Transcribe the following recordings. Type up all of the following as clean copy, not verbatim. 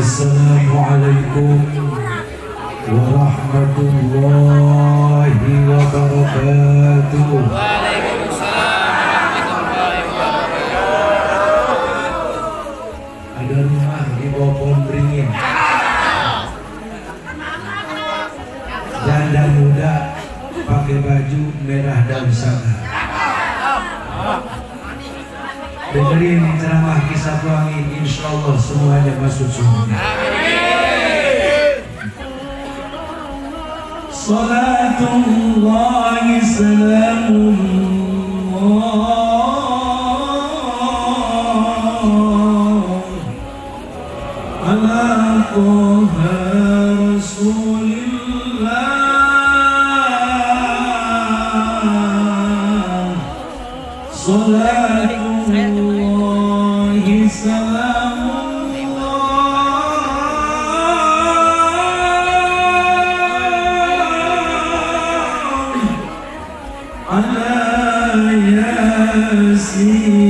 Assalamualaikum warahmatullahi wabarakatuh. Ada rumah di bawah pohon beringin. Janda muda pakai baju merah dan saka. Dengerin ceramah kisah pelangi, insya Allah semuanya masuk surga. Salatullahi salamullah ala Taha Rasulillah. Salatullahi salamullah ala Yasin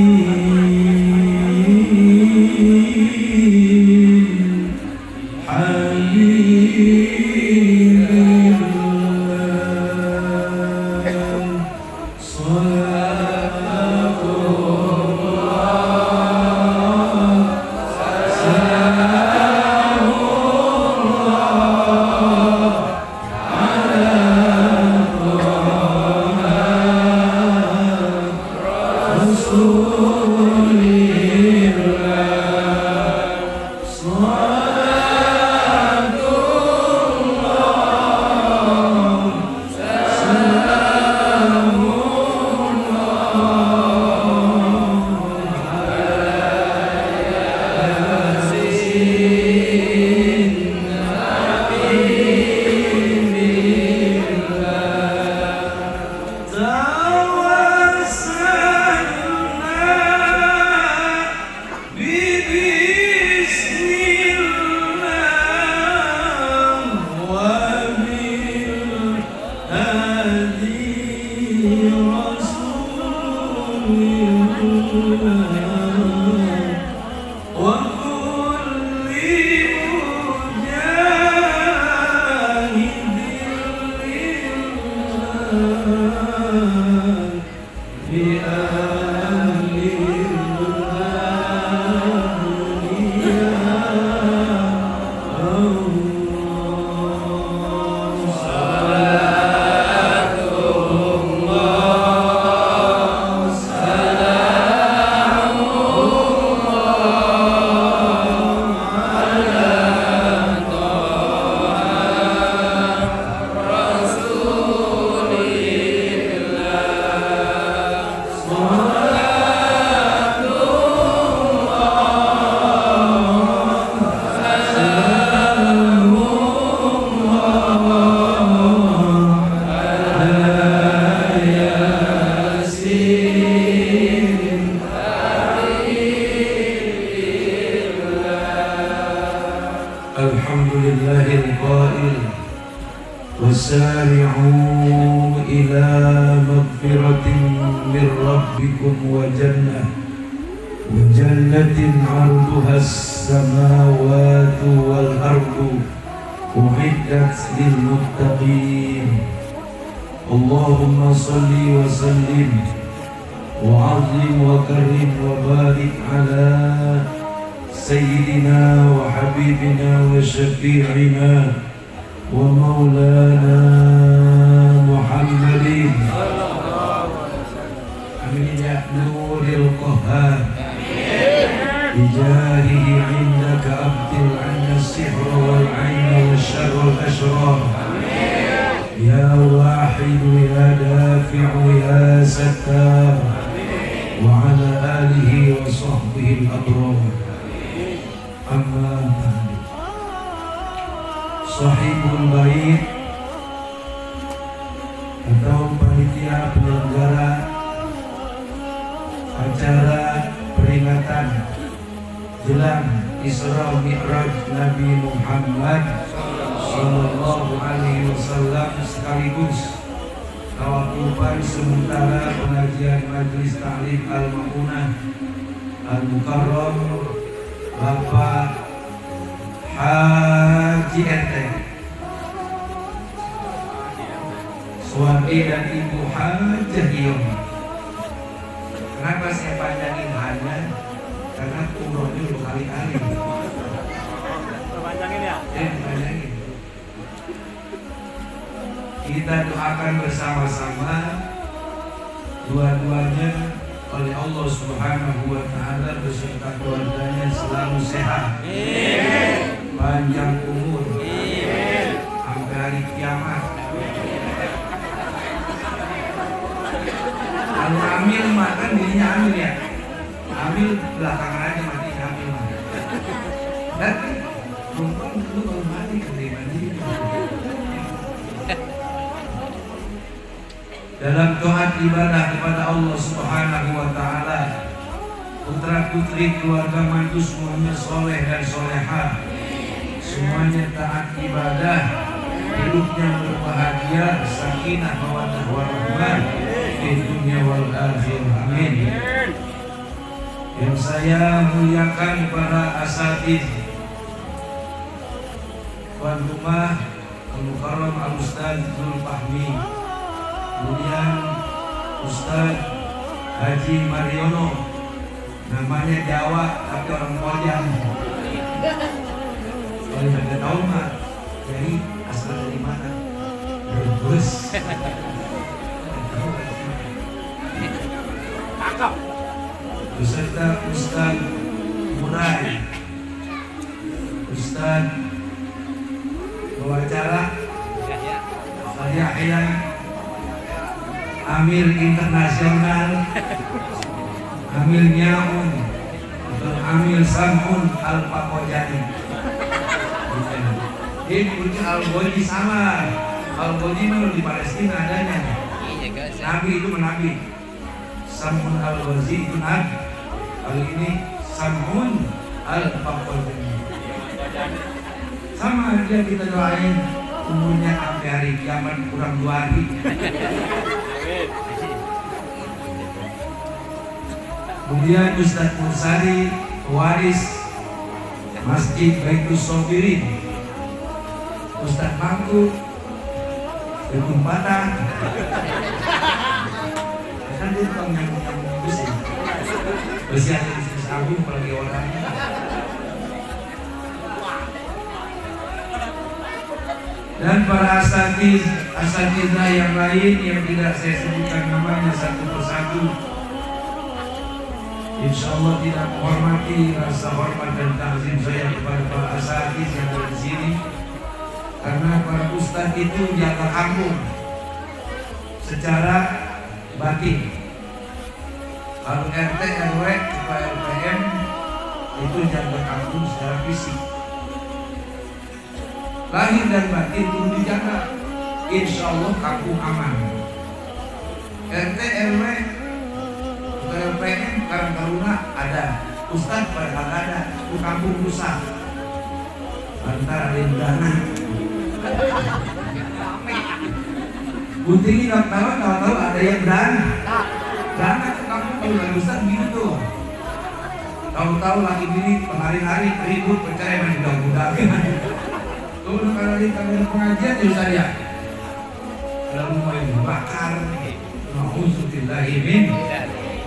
Habibillah. Alhamdulillahil qail wasari'u ila magfiratin min rabbikum wa jannatin 'arduha as-samawati wal ardu u'iddat lil muttaqin. Allahumma salli wa sallim wa 'azzim wa karim wa barik ala Sayyidina wa Habibina wa Syafi'ina wa Maulana Muhammadin Amin ya Nuril Qahhar Bijahihi indaka abdil anna sihra wal ayna wa syarra wal ashrar Ya Wahidu ya Dafi'u ya Sattar wa ala alihi wa sahbihi al-abrar. Amma ba'du. Sahibul bait atau panitia penyelenggara acara peringatan jelang Isra Mi'raj Nabi Muhammad Sallallahu Alaihi Wasallam sekaligus tawakupan sementara pengajian Majelis Ta'lim Al-Ma'unah Al-Mukarram Bapak CRT. Suami dan ibu hajah Iom. Kenapa saya panjangin hanya? Karena umrohnya berkali-kali. Panjangin ya? Panjangin. Kita doakan bersama-sama dua-duanya oleh Allah Subhanahu wa Ta'ala beserta keluarganya selalu sehat, panjang umur, sampai hari kiamat. Kalau hamil makan dirinya hamil ya, hamil belakangan aja mati hamil. Dan perempuan dulu kalau mati keterima diri. Dalam taat ibadah kepada Allah Subhanahu wa Ta'ala, putra putri keluarga mantu semuanya soleh dan soleha, semuanya taat ibadah, hidupnya berbahagia, sakinah mawaddah warahmah di dunia wal akhir. Amin. Yang saya muliakan para asatidz, tuan rumah Al-Mukarram Al-Ustaz Zulfahmi, kemudian Ustaz Haji Mariono, namanya Jawa tapi orang Pojang. Kalau nggak tahu mah, jadi asal dari mana? Brebes. Beserta Ustaz Murai, Ustaz Wawancara, Ustaz Yahya, Amir Internasional, Amir Nyamun, atau Amir Samun Al-Pakojani. Ini punya Al-Ghazi sama. Al-Ghazi itu di Palestina adanya. Nabi itu menabi. Samun Al-Ghazi itu nabi. Kali ini Samun Al-Pakojani. Sama dia kita doain umurnya sampai hari kiamat kurang 2 hari. Kemudian Ustaz Mursari, waris Masjid Baitul Sobirin, Ustaz Mangku, Dukun Patah. Kan dia tukang nyambung besi. Besi ada di sini sambung apalagi orangnya. Dan para asatidzah yang lain yang tidak saya sebutkan namanya satu persatu, insya Allah tidak menghormati rasa hormat dan takzim saya kepada para asatidzah yang ada di sini, karena para ustadz itu jaga kampung secara batin. Kalau RT RW atau LPM itu jaga kampung secara fisik. Lahir dan batin itu dijaga, insya Allah kampung aman. RT RW atau LPM Karang Taruna ada, ustadz pada ada, itu kampung rusak. Antara ada dana. Buntingi nggak tahu ada yang dana ke kampung kalau ada ustadz gitu. Tahu-tahu lagi gini hari-hari ribut percaya main budak-budak. Kalau di kamar pengajian ya Ustaz ya, lalu mulai membakar, na'udzubillahi min.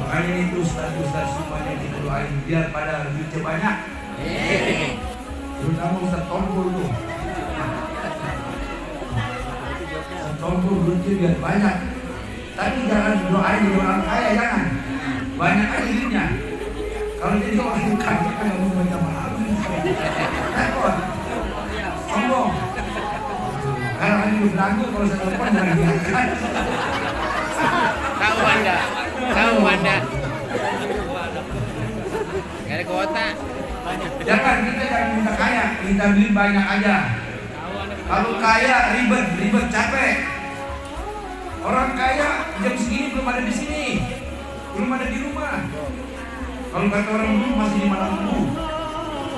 Makanya itu ustaz-ustaz semuanya didoain biar pada duitnya banyak. Terutama Ustaz Tompul tuh. Ustaz Tompul duitnya biar banyak. Tapi jangan doain jadi orang kaya, jangan. Banyak aja duitnya. Kalau jadi orang kaya kan nggak mau minta maaf. Repot. Sombong. Karena ini berlaku kalau saya telepon jangan diangkat. Tahu Anda. Gak ada kuota. Jangan, kita jangan minta kaya, minta beli banyak aja. Kalau kaya ribet capek. Orang kaya jam segini belum ada di sini, belum ada di rumah. Kalau kata orang dulu masih di mana dulu,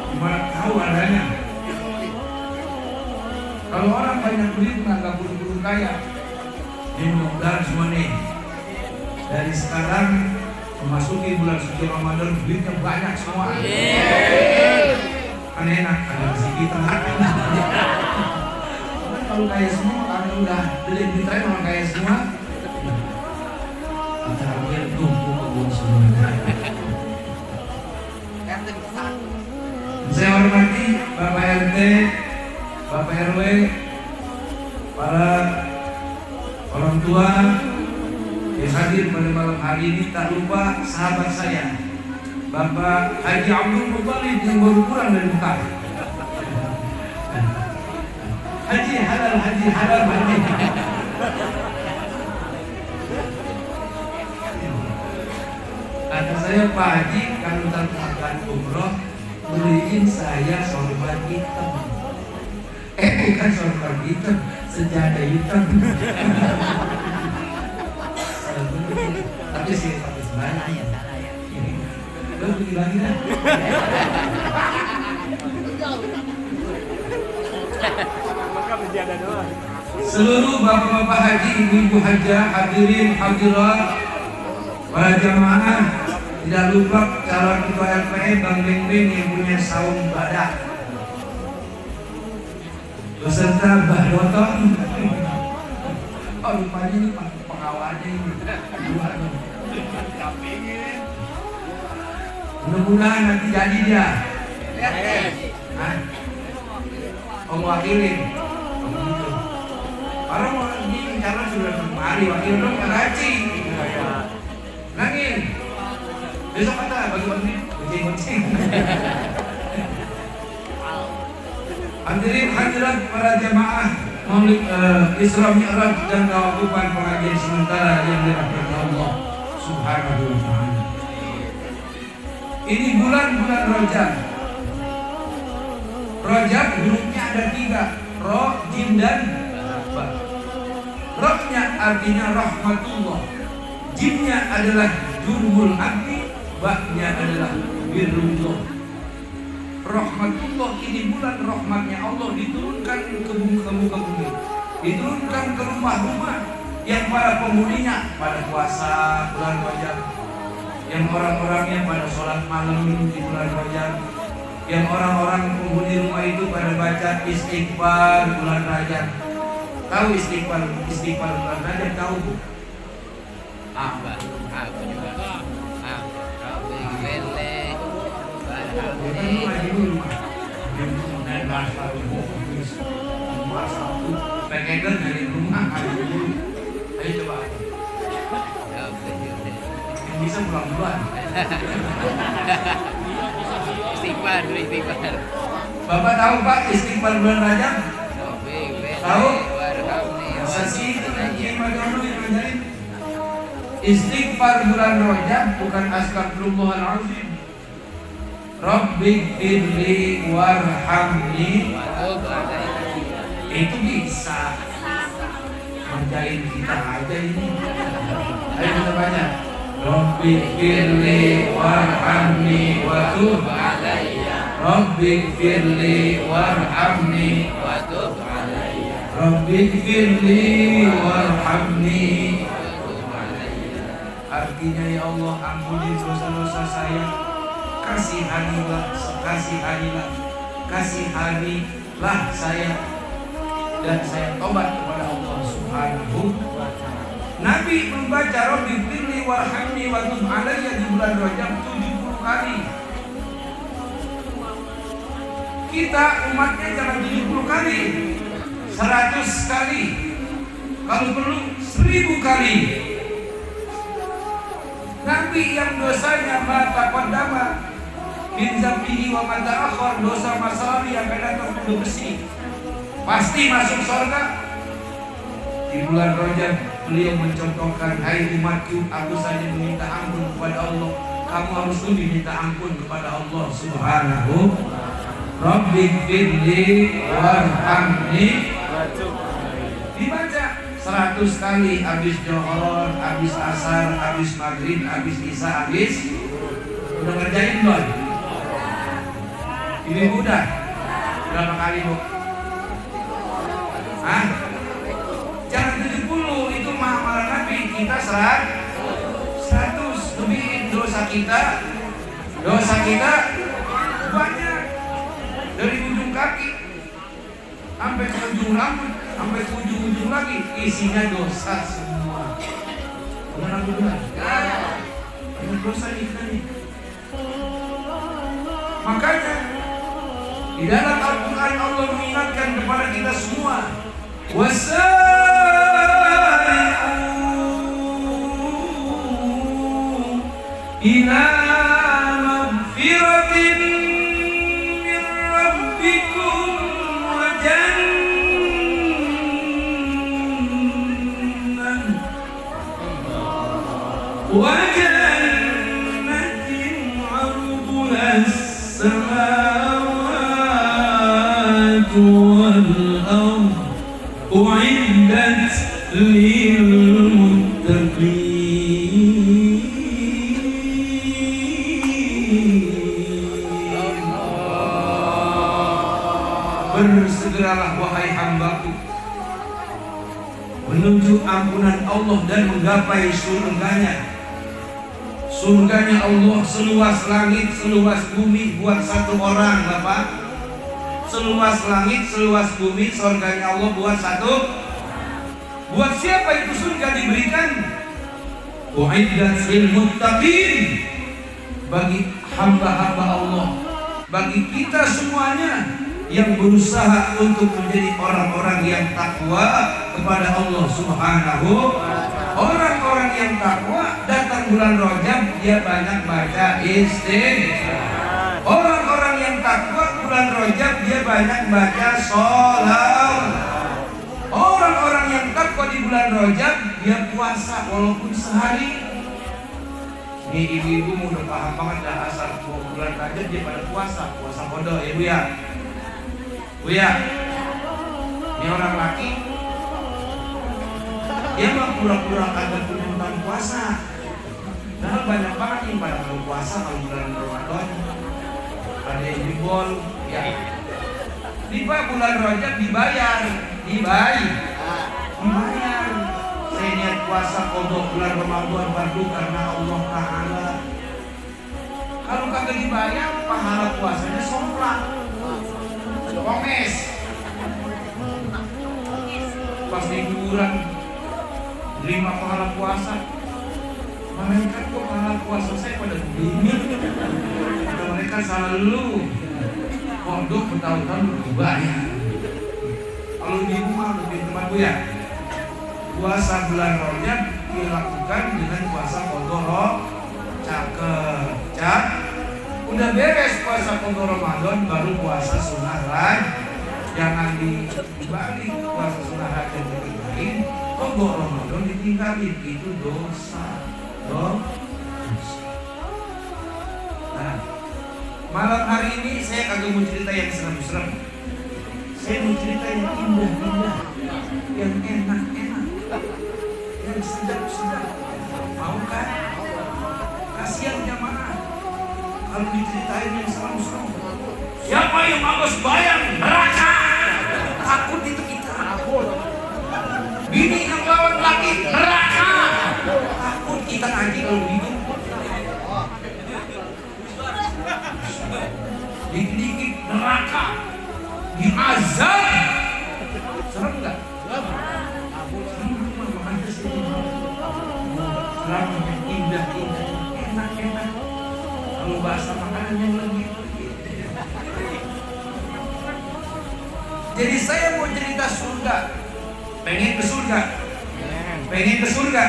di mana tahu adanya. Kalau orang banyak duit nggak perlu kaya. Ini mudah-mudahan semua nih. Dari sekarang memasuki bulan suci Ramadan duitnya banyak semua. kan enak, ada rezeki tengah. Kalau kaya semua karena udah beli di tren orang kaya semua. Terakhir tumpuk kebun semuanya. Saya hormati Bapak RT, Bapak RW, para orang tua yang hadir pada malam hari ini, tak lupa sahabat saya Bapak Haji Abdul Muttalib yang baru pulang dari Mekah. Haji halal, haji halal, haji. Kata saya, Pak Haji, kalau akan umroh, beliin saya sorban hitam. Bukan sorban hitam, sejadah hitam. Tapi sih pakai sebanyak ya. Lo beli lagi dah. Seluruh bapak-bapak haji, ibu-ibu hajah, hadirin, hadirat, para jamaah, tidak lupa calon ketua LPM Bang Beng yang punya saung badak beserta Mbah Doton. Oh, rupanya ini pengawalnya ini. Mudah-mudahan nanti jadi dia. Oh, wakilin. Orang mau ini calon sudah kemari, wakil dong ngaji. Nangin. Besok kata bagi-bagi kucing-kucing. Hadirin hadirat para jamaah Maulid Isra Mi'raj dan Tawakupan pengajian sementara yang dirahmati Allah Subhanahu wa ta'ala. Ini bulan-bulan Rajab. Rajab hurufnya ada 3, Ro, Jim dan Ba. Ro-nya artinya rahmatullah, Jim-nya adalah jurhul abdi, Ba-nya adalah birrullah. Rahmatullah, ini bulan rahmatnya Allah diturunkan ke muka bumi, diturunkan ke rumah-rumah yang para penghuninya pada puasa bulan Rajab, yang orang-orangnya pada sholat malam di bulan Rajab, yang orang-orang penghuni rumah itu pada baca istighfar bulan Rajab. Tahu istighfar bulan Rajab, tahu bu? Apa juga. Pengen dari rumah ayo coba yang bisa pulang duluan. Istighfar. Bapak tahu Pak istighfar bulan Rajab? Tahu? Sasi istighfar bulan Rajab bukan astagfirullahaladzim. Rabbighfirli warhamni. Itu bisa menjahit kita aja ini. Ayo kita baca. Rabbighfirli warhamni wa tub alayya. Rabbighfirli warhamni wa tub alayya. Rabbighfirli warhamni wa tub alayya. Artinya, ya Allah, ampuni dosa-dosa saya. Kasihanilah saya dan saya tobat kepada Allah Subhanahu wa ta'ala. Nabi membaca Rabbighfirli warhamni wa tub alayya di bulan Rajab 70 kali. Kita umatnya jangan 70 kali, 100 kali, kalau perlu 1000 kali. Nabi yang dosanya mata kodama min zambihi wa man ta'akhkhar, dosa masa lalu yang akan datang penuh bersih, pasti masuk surga. Di bulan Rajab beliau mencontohkan, hai umatku, aku saja meminta ampun kepada Allah, kamu harus lebih minta ampun kepada Allah Subhanahu. Rabbighfirli warhamni, dibaca 100 kali, habis Johor, habis Asar, habis Maghrib, habis Isya, habis. Udah ngerjain belum? Ini udah berapa kali bu? Jangan 70, itu amalan Nabi. Kita 100 lebih dosa kita banyak. sampai ke ujung rambut, sampai ke ujung-ujung lagi isinya dosa semua. Benar apa benar? Banyak dosa kita nih. Makanya di dalam Al-Quran Allah mengingatkan kepada kita semua, wasari'u ila magfiratin min rabbikum wa jannatin 'arduha السماوات والأرض أعدت للمتقين. Bersegeralah wahai hambaku menuju ampunan Allah dan menggapai surganya. Surganya Allah seluas langit, seluas bumi buat satu orang, Bapak. Seluas langit, seluas bumi, surganya Allah buat satu. Buat siapa itu surga diberikan? U'iddat lil muttaqin. Bagi hamba-hamba Allah, bagi kita semuanya yang berusaha untuk menjadi orang-orang yang takwa kepada Allah Subhanahu. Orang-orang yang takwa datang bulan Rajab dia banyak baca istighfar. Orang-orang yang takwa bulan Rajab dia banyak baca sholawat. Orang-orang yang takwa di bulan Rajab dia puasa walaupun sehari. Ini ibu-ibu udah paham banget dah asal bulan Rajab dia pada puasa bodoh ya Bu ya. Bu ya. Ini orang laki dia mah pura-pura kagak tentang puasa. Nah banyak banget yang pada mau puasa kalau bulan Ramadan. Ada yang jebol, ya. Di bulan Rajab dibayar. Saya niat puasa kodok bulan Ramadan baru karena Allah Ta'ala. Kalau kagak dibayar, pahala puasanya somplak. Komes. Pas liburan terima pahala puasa. Malaikat kok pahala puasa saya pada bingung. Kata mereka salah lu. Kodok bertahun-tahun dibayar. Kalau di rumah lebih teman Bu ya. Puasa bulan Rajab dilakukan dengan puasa kodok. Cakep. Udah beres puasa kodok Ramadan baru puasa sunnah Rajab. Jangan dibalik puasa sunnah Rajab ditinggalin. Kodok Ramadan ditinggalin itu dosa. Nah, malam hari ini saya kagak mau cerita yang serem-serem. Saya mau cerita yang indah-indah, yang enak-enak, yang sedap-sedap. Mau kan? Kasihan jamaah kalau diceritain yang serem-serem. Siapa yang harus bayar neraka? Takut itu kita. Bini yang lawan laki neraka. Takut kita ngaji kalau hidup. Dikit-dikit neraka, diazab. Serem nggak? Serem, indah-indah, enak-enak. Kalau bahasa makanan yang lebih. Jadi saya mau cerita surga. Pengen ke surga? Pengen ke surga?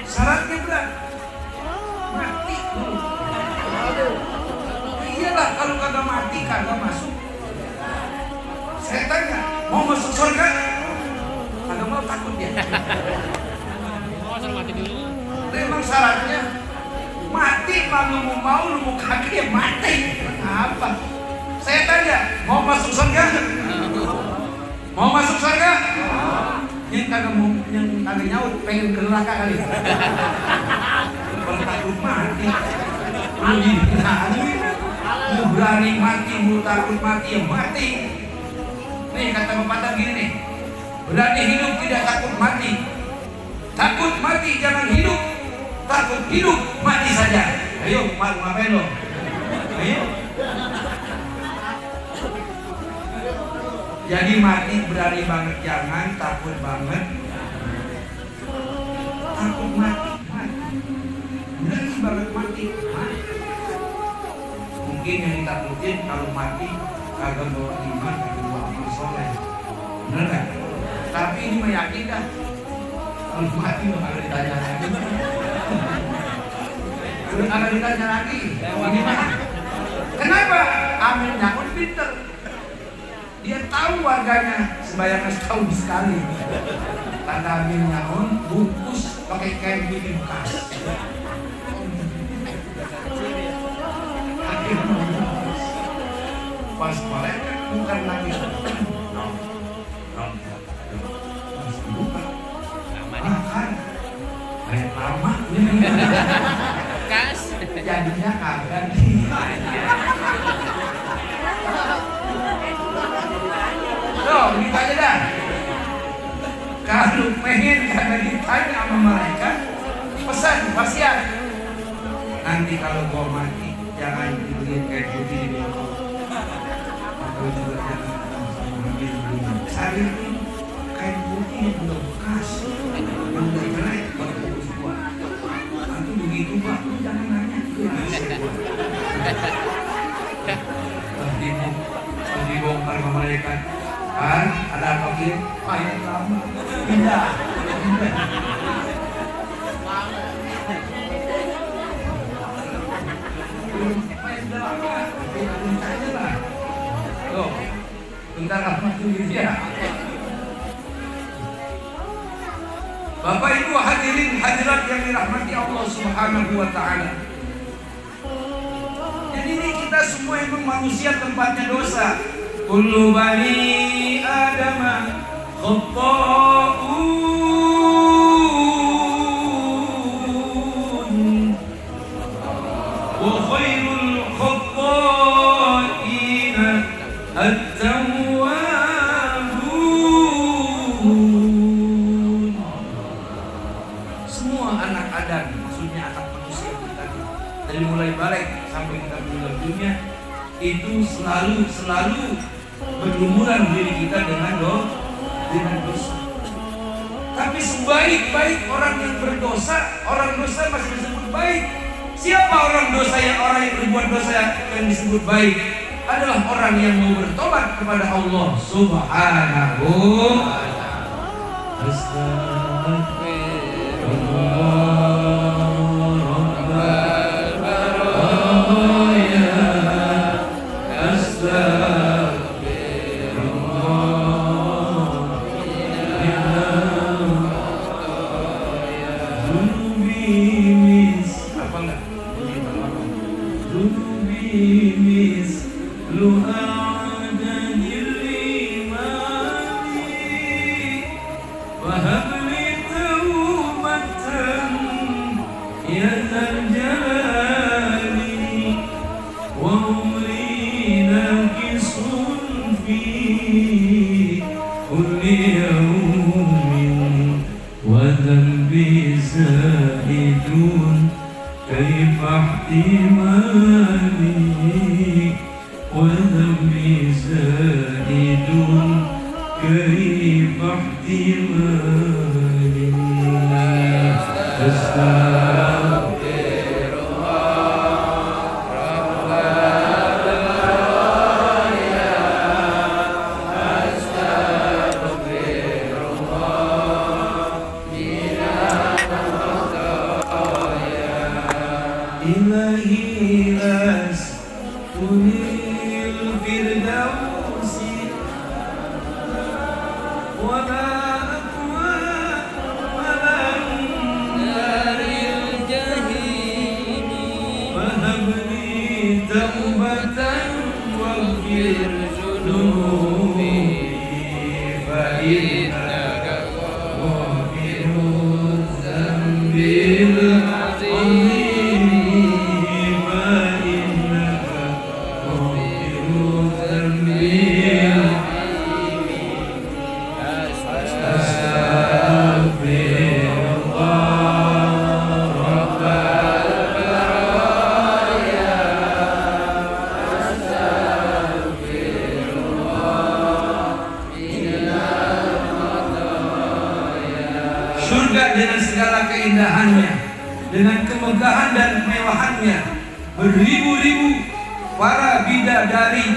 Syaratnya berat. Mati dulu. Iyalah kalau kagak mati kagak masuk. Saya tanya, mau masuk surga? Kagak mau, takut dia. Mati dulu. Memang syaratnya mati, kalau lu mau kagak ya mati. Apa? Saya tanya, mau masuk surga? Mau masuk surga? Yang kagak mau, yang kagak nyaut, pengen ke neraka kali. Kalau takut mati, lu mau berani mati, mau takut mati ya mati. Nih kata pepatah gini nih, berani hidup tidak takut mati. Takut mati jangan hidup, takut hidup mati saja. Ayo, ngapain lo? Ayo. Jadi mati berani banget jangan, takut banget takut mati. Berani banget mati. Mungkin yang ditakutin kalau mati kagak bawa iman, kagak bawa amal soleh. Bener kan? Tapi ini meyakin dah. Kalau mati bakal ditanya lagi. Akan ditanya lagi. Ini mah. Kenapa? Amin Nyaun pinter. Dia tahu warganya sembahyang setahun sekali. Kata Amin Nyaun bungkus pakai kain bikin bekas. Pas mereka bukan lagi makan kayak lama Kas. jadinya kagak loh gitu aja dah. Kalau pengen karena ditanya sama mereka pesan wasiat nanti kalau gua mati jangan dibeliin kayak putih di bawah atau juga jangan ambil sayur kain putih yang belum bekas yang udah jelek buat bungkus gua nanti begitu pak lu jangan nanya dibongkar sama mereka kan ada apa gitu main lama pindah Loh, bentar apa dulu dia. Bapak Ibu hadirin hadirat yang dirahmati Allah Subhanahu wa taala. Jadi ini kita semua emang manusia tempatnya dosa. Kullu bani Adam khata'un wa khairul khata'ina at-tawwabun. Semua anak Adam, maksudnya anak manusia kita dari mulai balik sampai kita meninggal dunia itu selalu berlumuran diri kita dengan dosa. Tapi sebaik-baik orang yang berdosa, orang dosa masih disebut baik. Siapa orang yang berbuat dosa yang disebut baik? Adalah orang yang mau bertobat kepada Allah Subhanahu wa surga dengan segala keindahannya, dengan kemegahan dan kemewahannya. Beribu-ribu para bidadari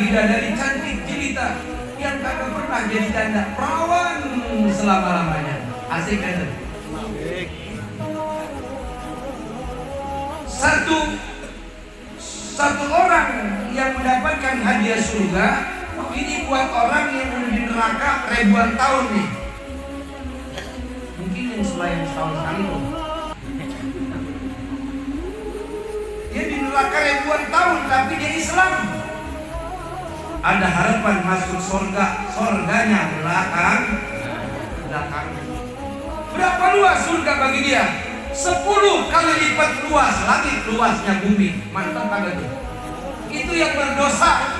cantik jelita yang kagak pernah jadi janda, perawan selama-lamanya. Asik kan? Satu orang yang mendapatkan hadiah surga ini buat orang yang udah di neraka ribuan tahun nih. Mungkin yang selain setahun sekali tuh. Dia di neraka ribuan tahun tapi dia Islam. Ada harapan masuk surga, surganya belakang. Berapa luas surga bagi dia? 10 kali lipat luas langit, luasnya bumi. Mantap kagak tuh? Itu yang berdosa.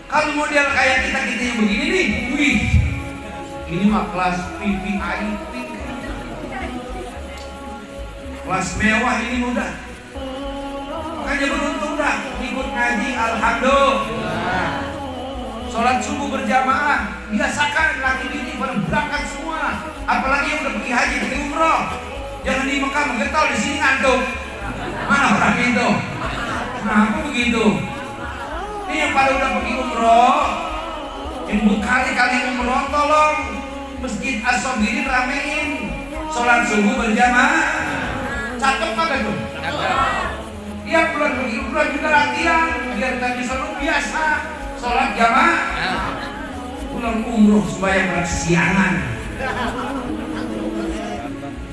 Kalau model kayak kita yang begini nih, wih, ini mah kelas VVIP, kelas mewah ini udah. Makanya beruntung dah ikut ngaji, alhamdulillah. Sholat subuh berjamaah, biasakan laki bini berangkat semua. Apalagi yang udah pergi haji, pergi umroh. Jangan di Mekah menggetol, di sini ngantuk. Mana orang itu? Nah, aku begitu. Ini yang pada udah pergi umroh, yang berkali-kali umroh, tolong Masjid As-Sabirin ramein. Sholat subuh berjamaah. Cakep kagak tuh? Dia pulang pergi umroh juga latihan, biar tadi selalu biasa. Sholat jamaah, pulang umroh supaya berkesiangan.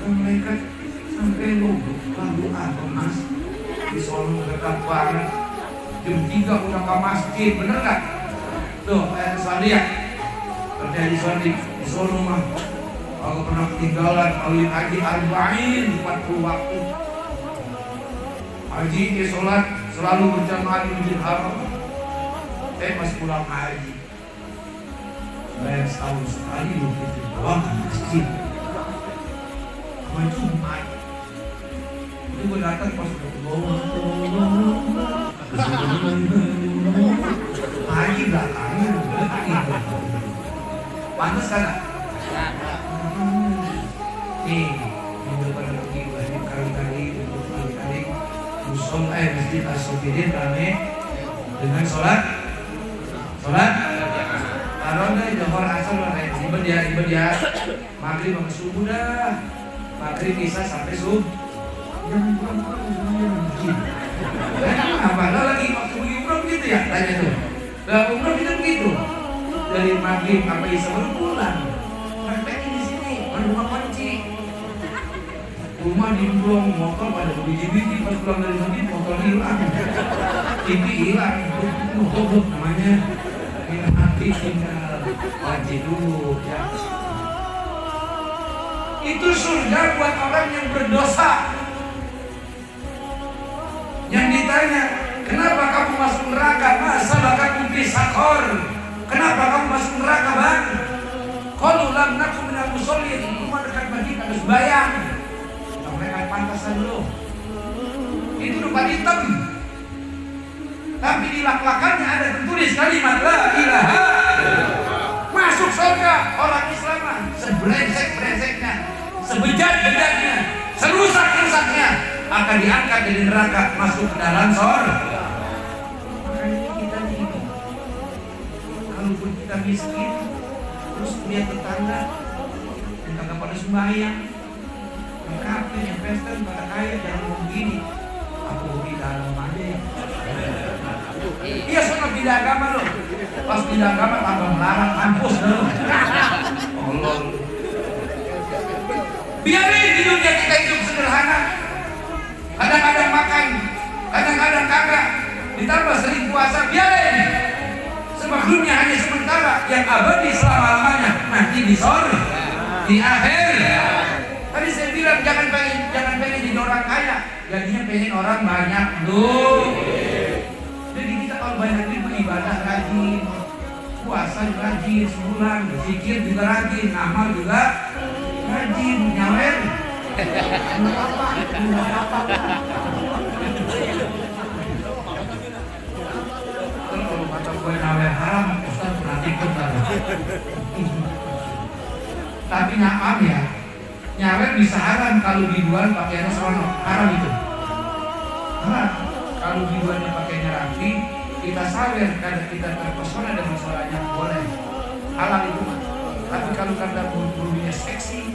Mereka sampai lalu apa mas? Di Solo dekat banget. Jam 3 udah ke masjid, bener gak? Tuh, kayak lihat kerja di Solo mah. Kalau pernah ketinggalan, kalau haji arba'in 40 waktu. Haji ke sholat selalu berjamaah di Masjid Haram. Saya masih pulang haji. Saya setahun sekali begitu doang ke masjid. Sama Jumat. Ini gue datang pas udah ke bawah. Haji belakangnya. Pantas kan? Nih, yang pada pergi banyak kali-kali Masjid As-Sabirin rame dengan sholat taruh deh Johor asal lah ribet ya maghrib sampai subuh dah, maghrib bisa sampai subuh. Jangan pulang apa lagi waktu pergi umroh begitu ya, tanya tuh. Lah umroh kita begitu dari maghrib sampai isya baru pulang. Praktekin di sini, rumah kunci. Rumah dibuang, motor pada biji-biji, pas pulang dari masjid motor hilang, TV hilang, itu namanya minum hati tinggal wajib dulu ya. Itu surga buat orang yang berdosa. Yang ditanya, kenapa kamu masuk neraka? Masalah kamu bisakor. Kenapa kamu masuk neraka bang? Qalu lam nakum minal musallin. Rumah dekat masjid harus bayang. Mereka pantasan dulu. Itu depan hitam. Tapi di lak-lakannya ada tertulis kalimat la ilaha. Masuk surga orang Islam sebrengsek-brengseknya, sebejat-bejatnya, serusak-rusaknya akan diangkat dari neraka masuk ke dalam surga. Makanya kita ini, kalaupun kita miskin, terus lihat tetangga yang kagak pada sembahyang, yang kafir, yang Kristen, pada kaya, jangan ngomong gini. Aku di dalam aja ya. Iya soalnya beda agama loh. Pas beda agama tambah melarang, mampus loh. Allah. Biarin di dunia kita hidup sederhana. Kadang-kadang makan, kadang-kadang kagak. Ditambah sering puasa, biarin. Sebab dunia hanya sementara, yang abadi selama-lamanya nanti di surga, di akhir. Tadi saya bilang jangan pengen jadi orang kaya, jadinya pengen orang banyak duit. Jadi kita kalau banyak duit beribadah rajin, puasa juga rajin sebulan, berzikir juga rajin, amal juga rajin, nyawer. Kalau kata gue nyawer haram, Ustaz berarti benar. Tapi maaf ya. Nyawer bisa haram kalau biduan pakaiannya seronok, haram itu. Haram. Kalau biduannya pakaiannya rapi, kita sawer karena kita terpesona dengan suaranya boleh. Halal itu. Tapi kalau karena bulunya seksi,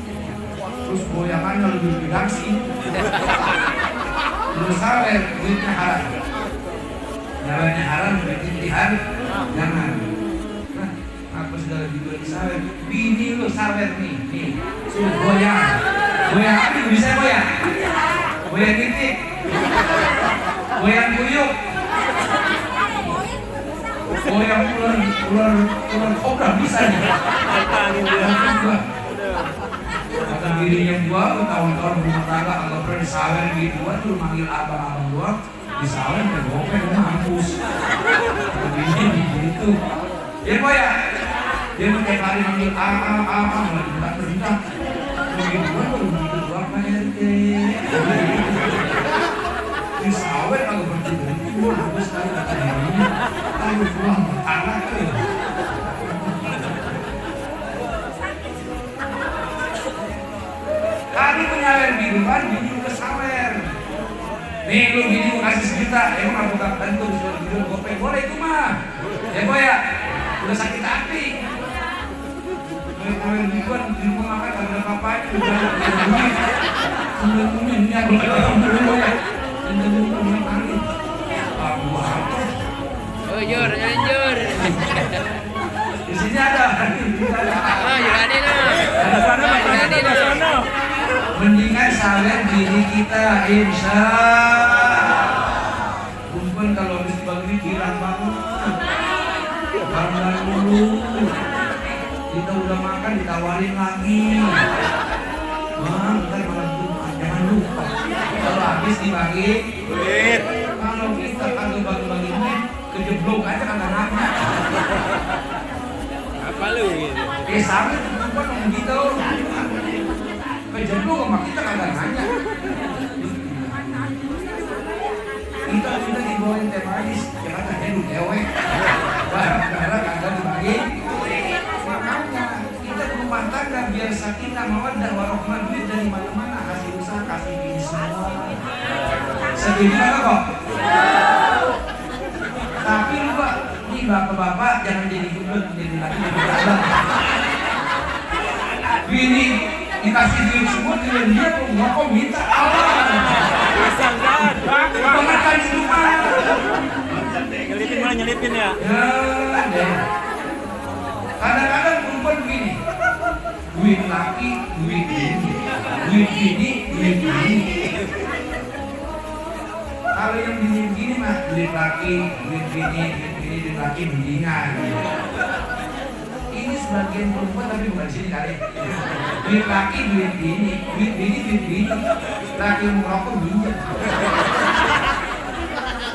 terus goyangannya lebih langsing, terus sawer, duitnya haram. Nyawernya haram, berarti dihar, jangan. Apa segala biduan disawer? Bini lu sawer nih, suruh goyang. Goyang apa? Bisa goyang? Goyang titik, goyang kuyuk, goyang ular kobra bisa nih. Kata dirinya gua, tahun-tahun rumah tangga agak pernah disawer gitu, gua tuh manggil abang-abang gua, disawer dan gopeng mampus. Begini gitu. Ya goyang. Dia tiap hari manggil lagi bentak-bentak. Begitu gua tuh begitu gua PRT. Disawer kalau berhenti bagus sekali kata dirinya. Lalu pulang bertanah tuh. Kali menyawer biduan, bini udah sawer. Nih lu bini mau kasih sejuta, emang aku tak bantu disuruh biduan gopeng, boleh itu mah. Ya boy ya, udah sakit hati. Nawer biduan di rumah makan ada apa-apanya, udah ada duit. Sebenarnya ini aku dulu ya. Oh, jor. Di sini ada. Oh, Yurani lah. Mendingan sawer diri kita, insya. Kumpul kalau habis dibagi hilang banget. Bangga dulu. Kita udah makan ditawarin lagi. Bang, ntar malam Jumat jangan lupa. Kalau habis dibagi duit. Kalau kita kagak bagi-bagi duit, kejeblok aja kagak nanya. Apa lu gitu? Sama itu perempuan ngomong gitu. Kejeblok sama kita kagak nanya. Kita dibawain teh manis, jangan tanya lu dewek. Barang-barang kagak dibagi. Makanya kita rumah tangga biar sakinah mawaddah warahmah, duit dari mana-mana, hasil usaha kasih bini semua. Setuju kagak kok? Tapi lu Pak, nih bapak-bapak jangan jadi gendut, jadi laki abang. Bini dikasih duit semua, dia kok minta Allah. Makan di rumah. Nyelipin ya? Ya, deh. Kadang-kadang perempuan begini, duit laki, duit bini, duit bini, duit bini. Kalau yang begini mah duit laki, duit bini, duit laki mendingan. Ini sebagian perempuan tapi bukan sini kali. Duit laki, duit bini, duit bini, duit bini. Laki merokok minjem.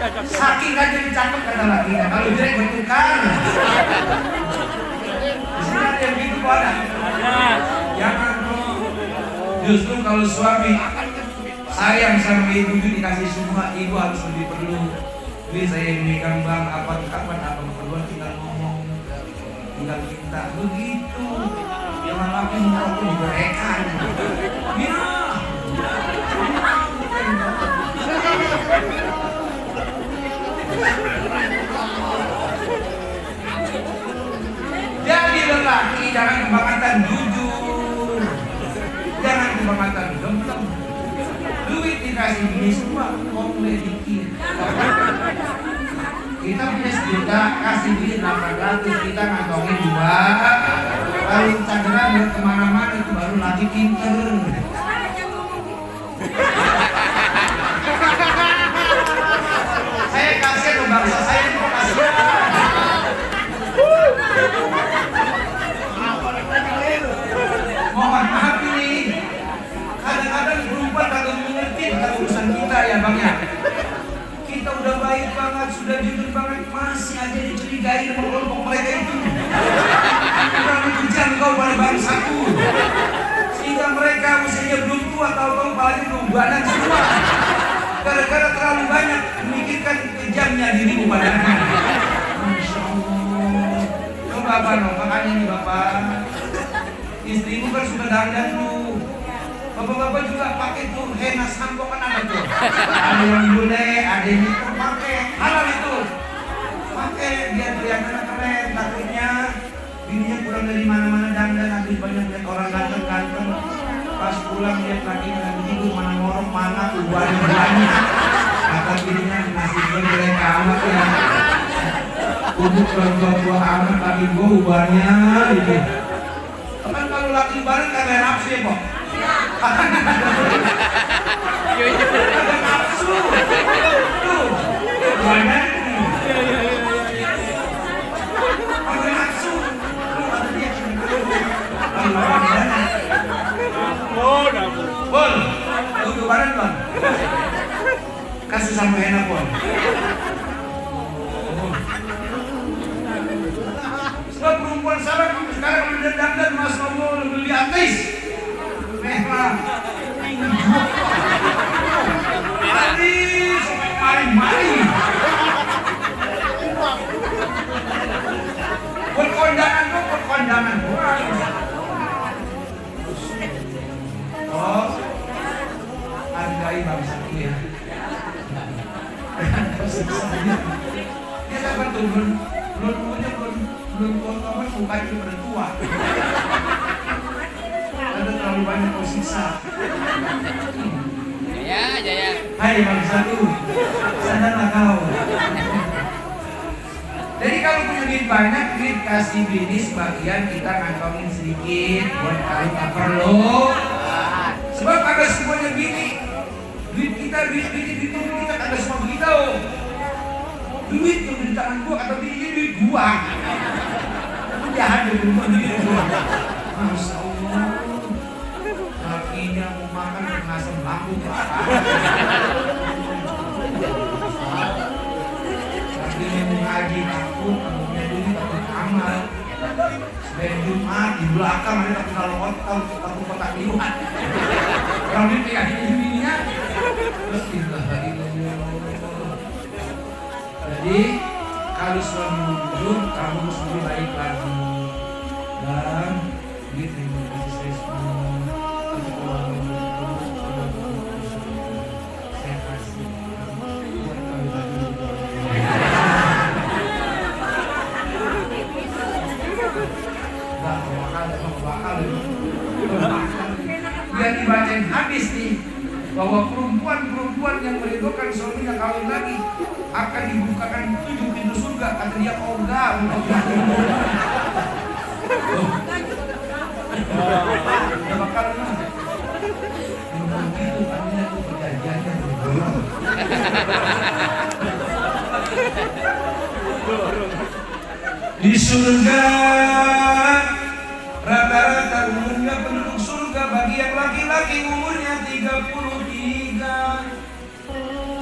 Saking aja dicakap kata lakinya, kalau jelek bertukar. Di sini ada yang gitu kok ada. Jangan dong. Justru kalau suami sayang sama ibu dikasih semua, ibu harus lebih perlu. Jadi saya yang megang bang, kapan apa keperluan tinggal ngomong, tinggal minta begitu. Yang laki merokok digorekan. Ya. Jadi lelaki jangan kebangetan jujur, jangan kebangetan gembleng. Duit dikasih bini semua, komple dikit. Kita punya sejuta, kasih bini 800, kita ngantongin 2. Kalau candera biar kemana-mana itu baru lagi pinter. Saya kasih ke bangsa saya kok kasih. Mohon maaf ini, kadang-kadang perempuan kagak mengerti tentang urusan kita ya bang ya. Kita udah baik banget, sudah jujur banget, masih aja dicurigai sama kelompok mereka itu. Kurang kejam kau pada bangsaku. Sehingga mereka usianya belum tua, tahu-tahu kepalanya belum badan semua. Gara-gara terlalu banyak memikirkan kejamnya dirimu padanya. Masya Allah. Coba apa no, makanya nih bapak. Istrimu kan sudah dandan tuh. Bapak-bapak juga pakai tuh henna sampo kan ada tuh. Ada yang bule, ada yang hitam pakai. Halal itu. Pakai biar kelihatan keren. Takutnya bininya pulang dari mana-mana dandan, habis banyak lihat orang ganteng-ganteng. Pas pulang lihat lakinya lagi tidur, mana ngorok, mana ubannya banyak. Kata bininya nasi goreng amat ya. Untuk buah amat laki gua ubannya gitu. Kan kalau laki bareng kagak nafsu ya kok. Kagak nafsu. Tuh, ubannya. Kagak nafsu. Tuh kata dia. Oh, dapur. Bol, duduk bareng Bang. Kasih sama enak Bol. Sebab perempuan salah sekarang udah dandan mas ngomong lebih artis. Mehlah. Artis, mari. Berkondangan. Oh, hargai bangsaku ya. Dia dapat tuh belum tua mukanya udah tua. Ada terlalu banyak kau siksa. Jaya. Hai bangsaku, sadarlah kau. Jadi kalau punya duit banyak, duit kasih bini sebagian, kita kantongin sedikit buat kali tak perlu. Sebab kagak semuanya bini. Duit bini kita kagak semua begitu. Duit yang di tangan gua atau bini duit gua. Jahat deh duit gua. Masya Allah. Lakinya mau makan ngasem lambung. Lakinya mau ngaji takut, punya duit takut amal. Selain Jumat di belakang ada takut kalau takut kotak liwat. Kalau dia kayak gini-gininya, terus jadi kalau suami jujur, kamu harus lebih baik lagi. Dan ini terima kasih saya semua. Saya kasih buat kami lagi. Bakal. Biar dibacain hadis nih bahwa perempuan yang meridhokan suaminya kawin lagi akan dibukakan 7 pintu surga. Kata dia enggak. Udah bakal lah. Begitu artinya itu perjanjiannya berbolong. Di surga rata-rata umurnya penduduk surga bagi yang laki-laki umurnya 33.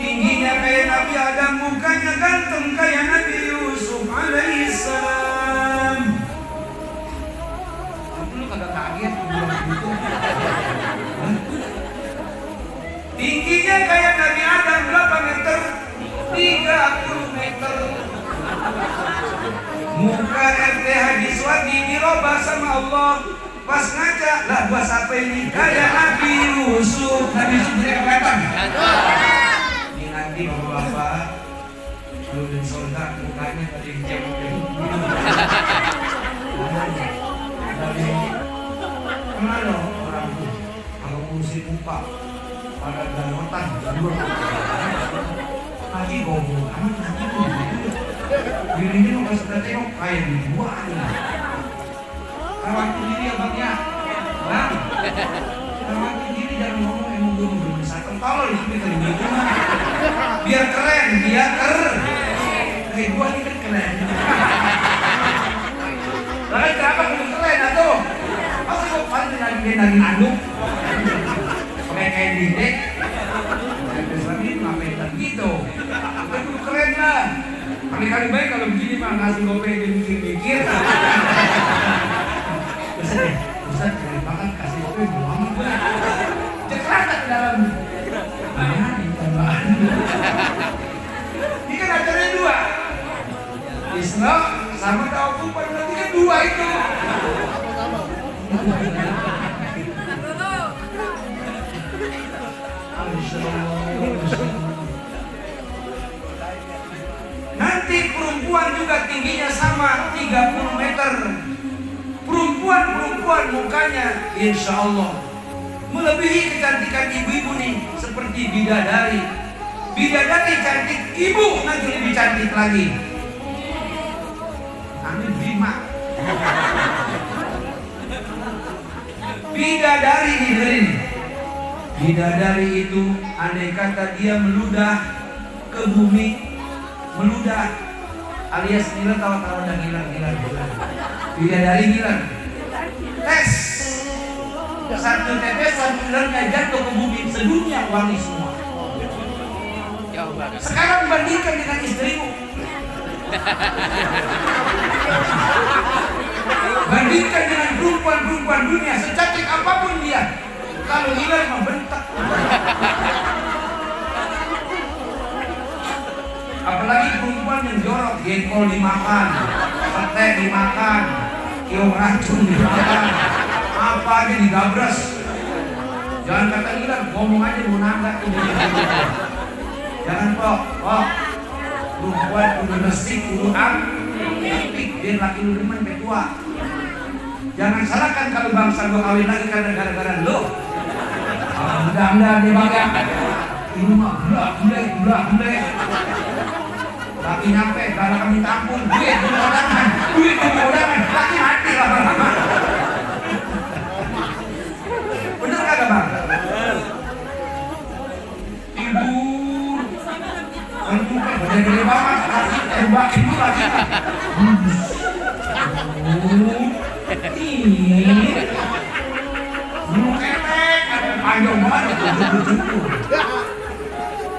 Tingginya kayak Nabi Adam, mukanya ganteng kayak Nabi Yusuf alaihissalam. Lu kagak kaget bilang gitu? Tingginya kayak Nabi Adam berapa meter? 30 meter. Muka RT Haji Swadi dirobah sama Allah. Pas ngaca, lah gua siapa ini? Kayak Nabi Yusuf. Nabi Yusuf jadi kelihatan. Ini nanti bapak-bapak kalau di soldat mukanya tadi jauh-jauh. Kenal loh orang tuh kalau ngurusin muka pada ganotan lagi goblok amat lagi tuh. Dirinya mau kasih tengok kayak dibuang. Rawat diri ya bang ya, bang. Rawat diri jangan ngomong emang gue belum bisa tolol itu kita gitu. Biar keren, kayak gua ini kan keren. Lalu kenapa belum keren atau? Masih kok paling daging anduk, kayak dindek. Terus lagi ngapain gitu? Kita belum keren lah. Kali-kali baik kalau begini mah ngasih gope dia mikir-mikir. Ustaz keren banget kasih gope buang. Cekrat ke dalam. Nah, ini tambahan. Ini kan acaranya 2. Isra sama Taukupan berarti kan 2 itu. juga tingginya sama 30 meter. Perempuan mukanya insya Allah melebihi kecantikan ibu-ibu nih, seperti bidadari. Bidadari cantik, ibu nanti lebih cantik lagi. Amin bima. Bidadari dengerin. Bidadari itu andai kata dia meludah ke bumi, meludah alias ngiler, tawa-tawa dan ngiler. Bidadari ngiler. Tes. Satu tetes, satu ngilernya jatuh ke bumi, sedunia wangi semua. Sekarang bandingkan dengan istrimu. Bandingkan dengan perempuan dunia, secantik apapun dia, kalau ngiler membentak. Apalagi perempuan yang jorok, jengkol dimakan, sate dimakan, kiom racun dimakan, apa aja digabras. Jangan kata ngiler, ngomong aja mau nanggak tuh. Jangan kok, perempuan udah resik, udah tapi biar laki lu demen tua. Jangan salahkan kalau bangsa gua kawin lagi karena gara-gara lo. Mudah-mudahan dia bangga. Ini mah gula. Laki nyampe, karena kami tampung, duit undangan, laki mati lama-lama. Bener kagak bang? Tidur, buka gede-gede banget, laki tembak itu laki. Kemek, panjang banget,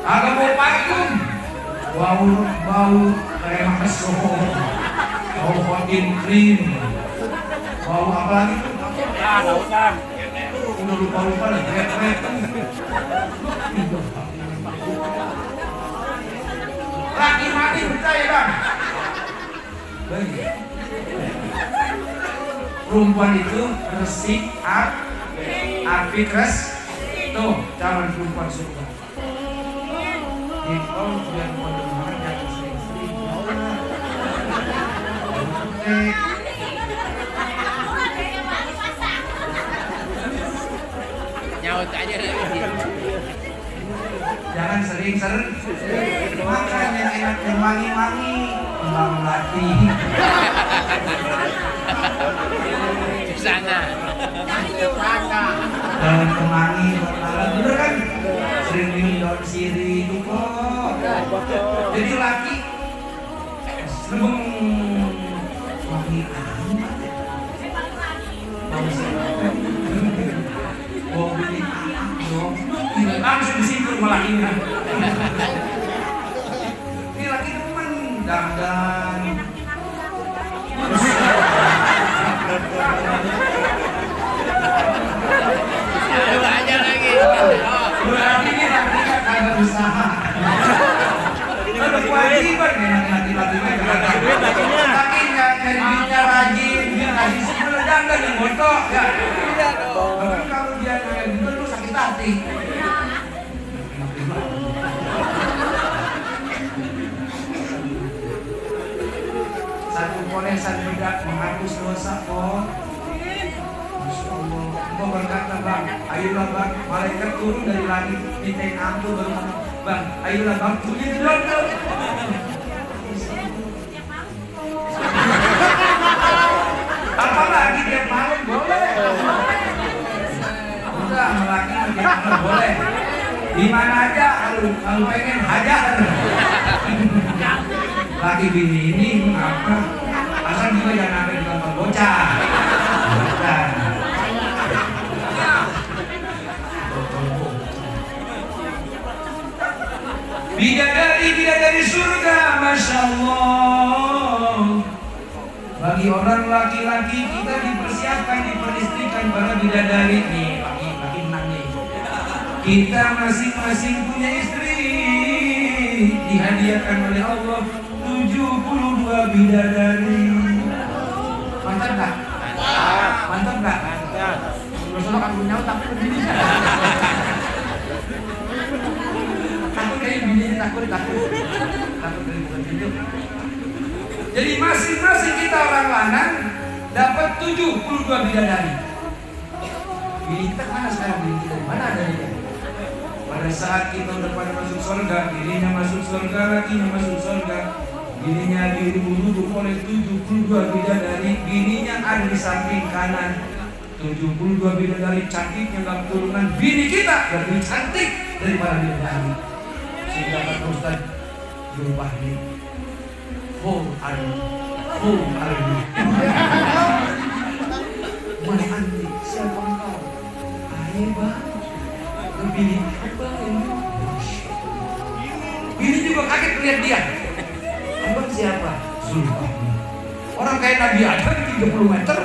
agak mau parfum. Bau kayak makeso, bau body cream, bau apa lagi tuh? Udah lupa lagi, krep. Laki mati percaya bang. Perempuan itu resik, api keras, tuh calon perempuan surga. Kalau biar mudah-mudahan jangan sering-sering nyaut aja lagi. Jangan sering-sering makan yang enak yang wangi-wangi, kembang melati. Di sana. Daun kemangi, berlalu, bener kan? Sering minum daun sirih itu kok. Jadi laki sebelum wangi amat. Bau sirih. Bau bikin anak dong. Langsung disinggung malah ini. Ini laki temen dandan. Lu aja lagi. Berarti ini laki-laki kagak usaha. Ada kewajiban nih laki-laki. Lakinya dari duitnya rajin, dia kasih sebelum dandan yang botok ya. Iya dong. Tapi kalau dia kayak gitu lu sakit hati. Satu polesan bedak menghapus dosa kok. Masya Allah. Kau berkata bang, ayolah bang, malaikat turun dari langit mintain ampun baru ngomong, bang, ayolah bang, bunyi dulu. Apalagi tiap malam boleh. Udah melaki tiap malam boleh. Di mana aja kalau pengen hajar. Laki bini ini apa? Asal juga jangan sampai di kantor bocah. Bidadari surga, Masya Allah. Bagi orang laki-laki kita dipersiapkan, diperistrikan para bidadari nih. Laki menang nih. Kita masing-masing punya istri, dihadiahkan oleh Allah 72 bidadari. Mantap gak? Mantap gak? Rasulullah kan punya otak begini. Takut kayak bini takut dari bukan hidup. Jadi masing-masing kita orang lanang dapat 72 bidadari. Bini kita mana sekarang? Bini kita mana ada dia? Pada saat kita udah pada masuk surga, bininya masuk surga, lakinya masuk surga. Bininya diruduk oleh 72 bidadari. Bininya ada di samping kanan. 72 bidadari cantiknya gak keturunan. Bini kita lebih cantik daripada bidadari. Sehingga kata Ustaz berubah nih. Who are you? Mana anti? Siapa engkau? Ayah, lebih apa ini? Ini juga kaget melihat dia. Abang siapa? Zulkarnain. Orang kayak Nabi Adam 30 meter,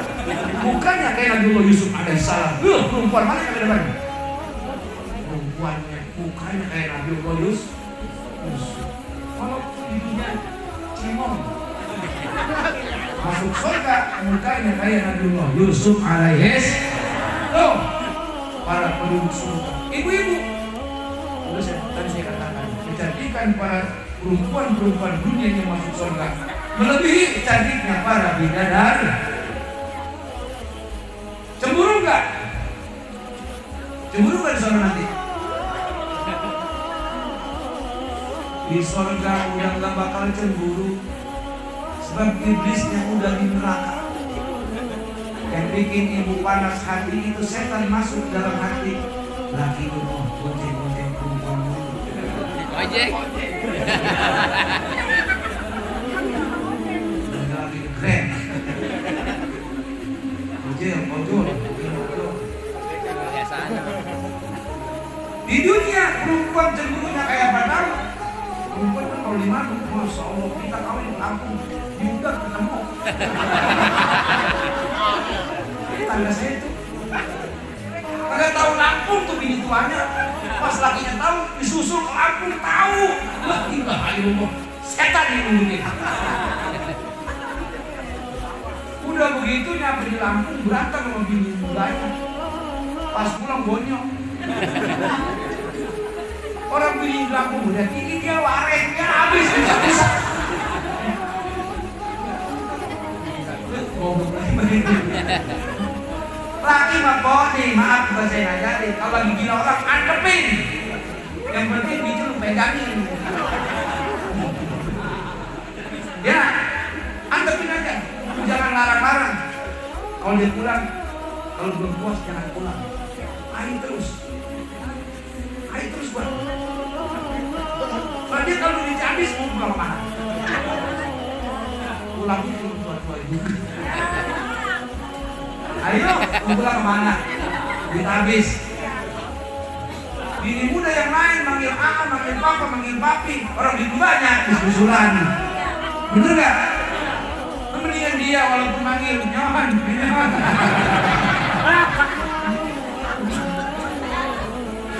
bukannya kayak Nabi Yusuf alaihissalam. Perempuan mana yang ada depan? Perempuannya bukannya kayak Nabi Yusuf. Kalau hidupnya cemong, masuk surga mukanya kayak Nabi Yusuf alaihissalam. Tuh, para penduduk surga. Ibu-ibu, tadi saya katakan, kecantikan para perempuan-perempuan dunia yang masuk surga melebihi cantiknya para bidadari. Cemburu enggak? Cemburu enggak di sana nanti? Di surga udah enggak bakal cemburu, sebab iblisnya udah di neraka. Yang bikin ibu panas hati itu setan masuk dalam hati. Laki itu mau gonceng-gonceng perempuan dulu. Ojek. Lagi keren. Ojol. Biasanya. Di dunia perempuan cemburunya kayak apa tahu? Perempuan kan kalau di mana? Masya Allah kita kawin di kampung, diundang ketemu. Tangga saya itu kagak tahu Lampung tuh bini tuanya. Pas lakinya tahu disusul ke Lampung tahu. Lah tinggal ayo setan yang nunjukin. Udah begitu nyampe di Lampung berantem sama bini mudanya. Pas pulang bonyok. Orang bini di Lampung udah tinggi dia warengnya habis bisa. Laki mah boni, maaf bahasa saya jadi. Kalau lagi gila orang antepin. Yang penting itu lu pegangin. Ya, antepin aja. Jangan larang-larang. Kalau dia pulang, kalau belum puas jangan pulang. Ayo terus buat. Kalau dia kalau dicabis mau pulang mana? Pulang itu buat ibu. Ayo, mau pulang kemana? Duit habis. Bini muda yang lain manggil A, manggil papa, manggil papi. Orang itu banyak, susulan. Bener gak? Mendingan dia walaupun manggil nyaman.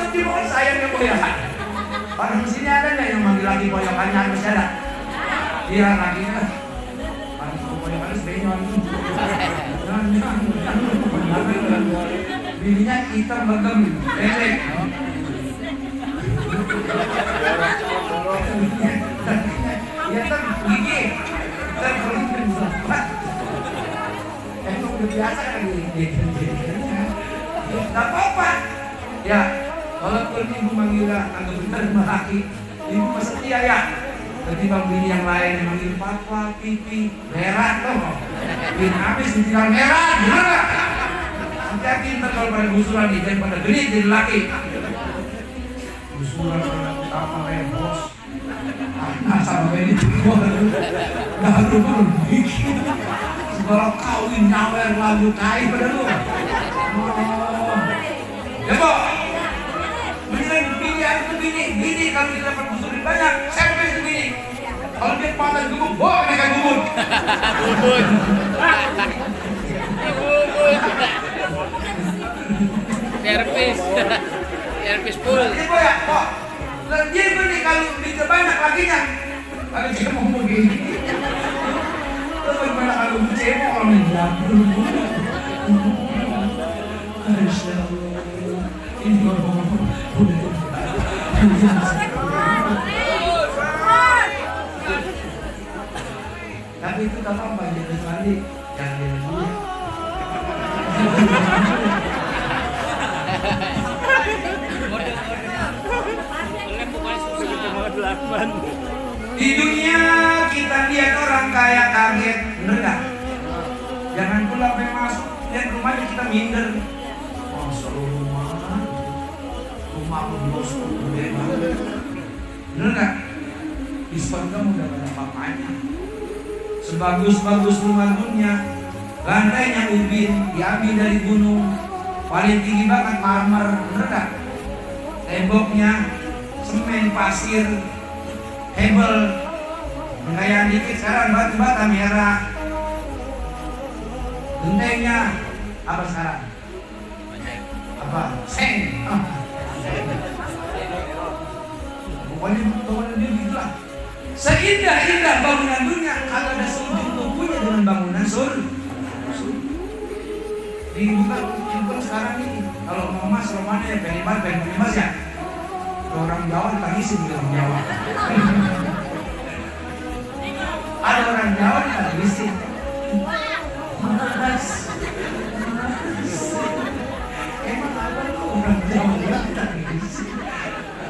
Tapi bukan sayangnya poyokan. Orang di sini ada nggak yang manggil lagi poyokannya harus ada? Iya lakinya. Kalau poyokan sebenyon. Bininya hitam legem, lelek. Ya kan gigi, terpelukan sempat. Emang udah biasa kan gigi. Gak apa-apa. Ya, walaupun ibu manggil agak benar sama laki, ibu masih setia ya. Ketimbang bini yang lain yang manggil papa, pipi, merah tuh. Bini habis ditinggal merah, gimana? Hati-hati ntar kalau pada gusuran nih, jangan pada genit jadi laki. Gusuran apa kayak bos. Sama kayak itu baru bikin. Segala kawin nyawer lagu kai pada lu. Ya Bo, mendingan bini itu bini kalau kita dapat gusurin banyak, sampai itu bini. Kalau dia patah gubuk, boh mereka gubuk. Gubuk. Servis full. Jadi Bo ya, Bo. Dia bini kalau bisa banyak lakinya. Kalau dia mau begini. Bagaimana kalau cemo orang menjawab? Masya Allah. Ini ngomong tapi nanti jangan jalan dulu ya. Di dunia kita lihat orang kaya kaget, bener gak? Jangan pula sampai masuk, lihat rumahnya kita minder. Masa rumah aku bosku gede banget. Bener gak? Diskon kamu udah ada apa-apanya. Sebagus-bagus rumah dunia, lantainya ubin, diambil dari gunung, paling tinggi banget marmer, bener gak? Temboknya semen, pasir, hebel, kekayaan dikit sekarang batu bata merah. Gentengnya apa sekarang? Apa? Seng. Pokoknya dia gitulah. Seindah-indah bangunan dunia, kalau ada seujung kukunya dengan bangunan surga. Bukan sekarang ini. Kalau mau mas, romanya ya pengen mas ya. Orang Jawa ditangisin di orang Jawa. Ada orang Jawa ditangisin. Mas. Emang apa tuh orang Jawa ditangisin?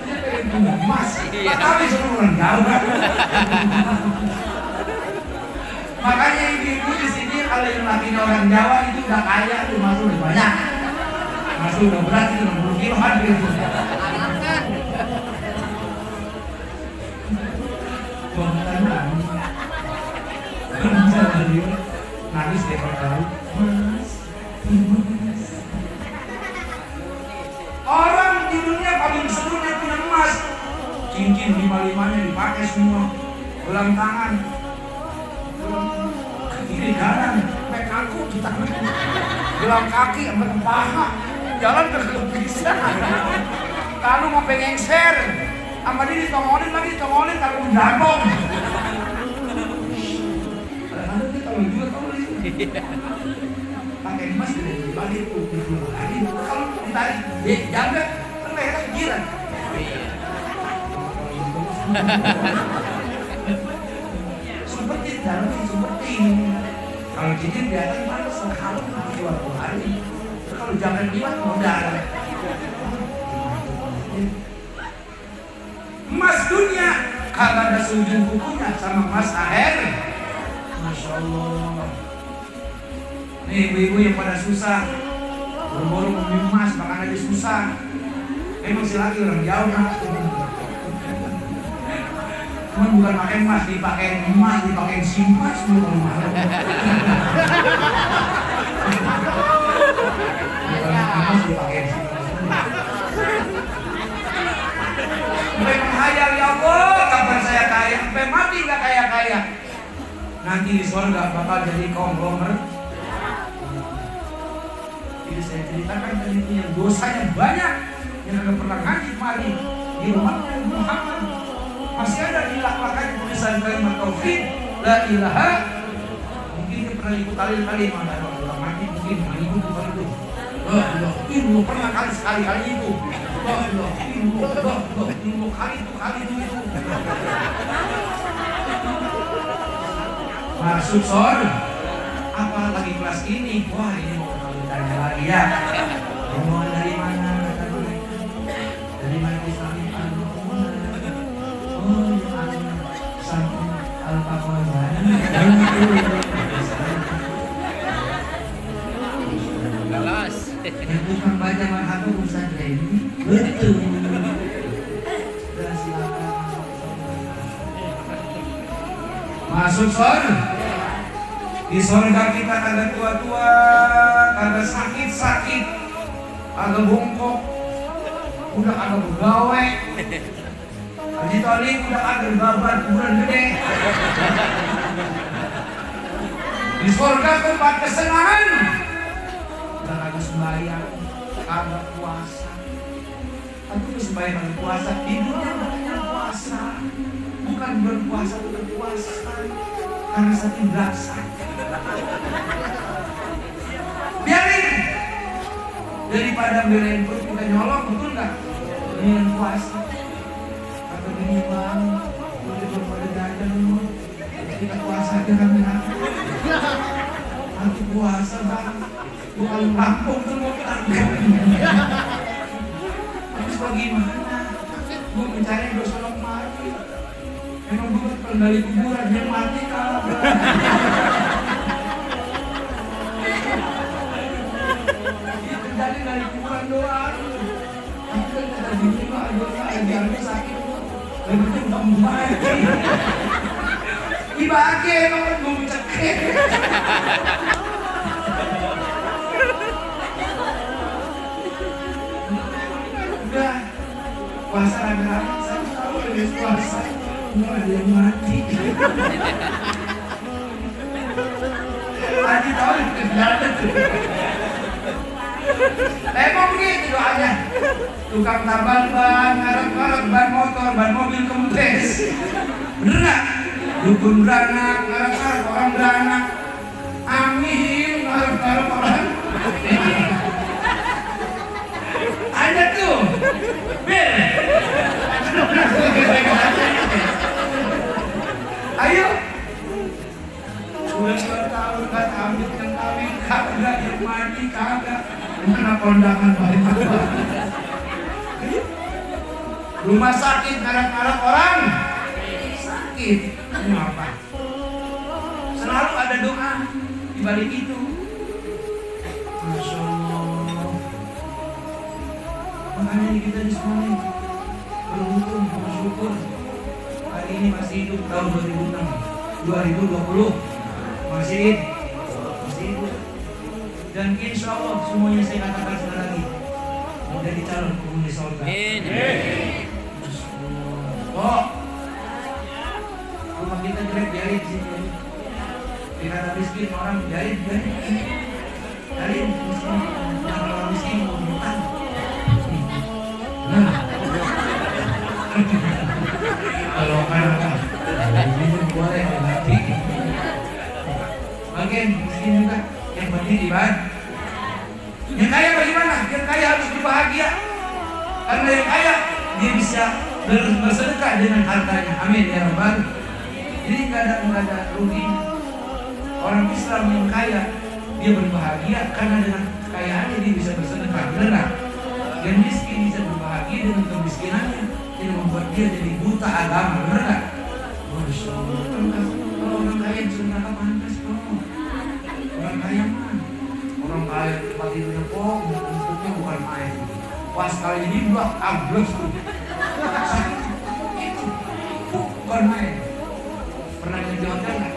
Dia pengen punya mas. Tapi semua orang Jawa. Makanya ibu-ibu di sini kalau yang lakinya orang Jawa itu udah kaya, itu masuk udah banyak. Masuk udah berat itu 60 kilo hadir itu. Nangis deh kalau tahu. Orang di dunia paling serunya punya emas. Cincin 55-nya dipakai semua. Gelang tangan. Kiri kanan, sampai kaku di tangan. Gelang kaki sampai ke paha. Jalan kagak bisa. Lalu mau pengen share. Sama dia ditongolin lagi, kalau jambong. Kadang-kadang kita kalau jual tahu itu. Pakai emas dari balik tuh, kalau ditarik, dia jaga, kan lehernya kegiran. Seperti dalamnya seperti ini. Kalau cincin kelihatan mana sekali jual 2 hari. Kalau jangan liwat modal. Emas dunia kagak ada seujung kukunya sama emas akhir. Masya Allah. Nih ibu-ibu yang pada susah, buru-buru membeli emas makan aja susah. Memang si laki orang jauh kan. Cuman bukan pakai emas, dipakai simpas dulu kalau malam. Bukan emas dipakai simpas. Sampai menghayal ya Allah, kapan saya kaya? Sampai mati nggak kaya-kaya. Nanti di surga bakal jadi konglomerat. Jadi saya ceritakan tadi itu yang dosanya banyak, yang agak pernah ngaji kemarin di rumahnya Muhammad. Masih ada di lak-lakannya tulisan kalimat tauhid la ilaha. Mungkin dia pernah ikut kali-kali mana orang mati mungkin ikut bukan itu. Ibu pernah sekali-kali itu. Ibu kali itu. Masuk sor. Apa lagi kelas ini? Wah ini mau ditanya lagi ya. Rombongan dari mana? Dari mana Islam? Galas. Yang bukan baca marhaba Ustaz Reni. Betul. Masuk surga. Di surga kita kagak tua-tua, kagak sakit-sakit, kagak bongkok, udah kagak begawe. Haji Tolik udah kagak babat bulan gede. Di surga tempat kesenangan. Udah kagak sembahyang, kagak puasa. Tapi sembahyang kagak puasa, hidupnya makanya puasa. Bukan berpuasa, bukan puasa. Karena saking berasa. Biarin. Daripada belain perut kita nyolong, betul gak? Dengan puasa. Kata gini bang, boleh pada jajan lu. Kita puasa aja kan. Aku puasa bang, bukan Lampung tuh mau ketangkep. Terus bagaimana? Gue mencari dosa orang mati. Emang gue penggali kuburan yang mati kalah. Dia terjadi dari kuburan doang. Aku kan kata bini mah dosa, biarnya sakit. Lalu itu udah mati. Dibagi emang kan gue mencekik. Udah puasa rame-rame, saya tahu dari puasa nggak ada yang mati. Tadi tahu itu kejalan tuh. Emang begitu doanya. Tukang tambal ban, ngarep-ngarep ban motor, ban mobil kempes. Bener nggak? Dukun beranak, ngarep-ngarep orang beranak. Amin, ngarep-ngarep orang. Ada tuh, Bil. Ayo. Udah 2 tahun kan amit yang kawin, kagak yang mati kagak. Mana kondangan banyak banget. Rumah sakit ngarep-ngarep orang sakit. Ini apa? Selalu ada doa di balik itu. Masya Allah. Makanya kita di sekolah beruntung, bersyukur hari ini masih hidup tahun 2020 masih hidup. Dan insya Allah semuanya saya katakan sekali lagi menjadi calon penghuni surga. Oh, rumah kita jelek biarin sini. Kita ada miskin orang biarin. Miskin, jangan orang miskin mau ngutang. Kalau kan ini boleh nanti. Bagian miskin juga yang penting ibadah. Yang kaya bagaimana? Yang kaya harus berbahagia. Karena yang kaya dia bisa bersedekah dengan hartanya. Amin ya rabbal. Jadi nggak ada rugi. Orang Islam yang kaya dia berbahagia karena dengan kekayaannya dia bisa bersedekah. Benar? Dan miskin bisa berbahagia dengan kemiskinannya, tidak membuat dia jadi buta agama. Benar nggak? Masya Allah. Kalau orang kaya sudah apa pantas kok? Orang kaya mah, orang kaya tempat tidurnya kok, bentuknya bukan main. Pas kali ini gua ambles tuh. Itu bukan main. Pernah jadi hotel nggak?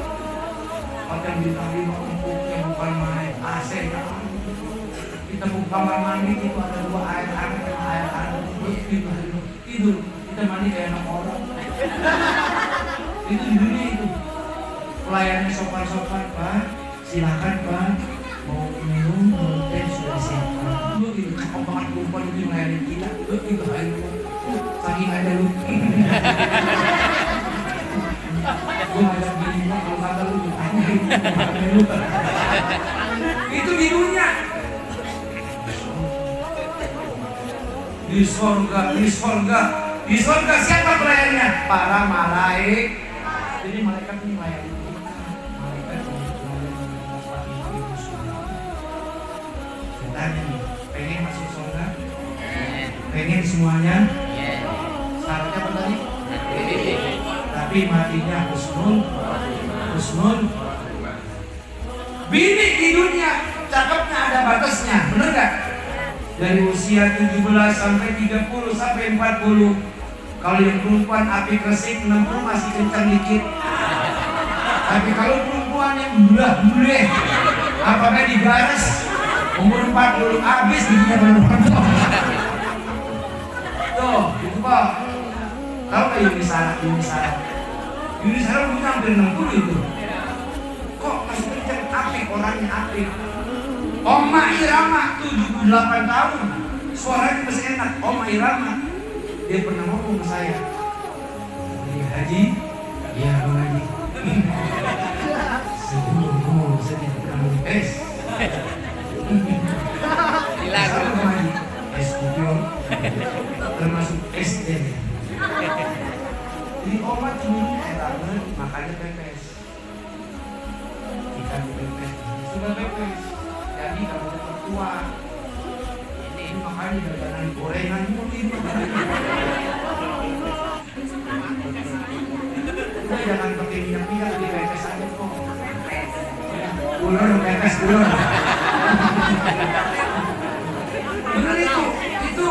Hotel bintang 5 empuknya bukan main. AC nya. Kita buka kamar mandi itu ada 2 air hangat sama air hangat. Tidur, kita mandi kayak anak orang. Itu di dunia itu. Pelayannya sopan-sopan, Pak. Silakan, Pak. Mau minum, mau teh sudah siapkan. Lu itu cakep banget perempuan itu melayani kita. Lu itu ayo. Saking ada lu. Gue ngajak gini, kalau kata lu ditanya lu. Itu di dunia. Di surga siapa pelayannya? Para malaikat. Jadi malaikat ini melayani kita. Malaikat tanya nih, pengen masuk surga? Pengen semuanya? Syaratnya apa tadi? Tapi matinya husnul. Bini di dunia cakepnya ada batasnya, bener gak? Dari usia 17 sampai 30 sampai 40. Kalau yang perempuan api kresik 60 masih kencang dikit. Tapi kalau perempuan yang bulah-buleh apakah digaris umur 40 habis giginya perempuan. Tuh, itu Pak. Tahu gak Yuni Sarah? Yuni Sarah punya hampir 60 itu. Kok masih kencang apik, orangnya apik. Oma Irama 78 tahun, suaranya masih enak. Oma Irama, dia pernah ngomong ke saya, Haji, ya Bang Haji, sebelum saya tidak pernah menges. Sama Bang Haji, es kupion, termasuk SD. Jadi Oma cuma enak, makanya pepes. Ikan pepes, suka guys. Jadi kalau cepat tua, ini makanya dagangan gorengan mulu itu. Udah jangan pakai minyak di pepes aja kok. Ulur pepes ulur. Benar itu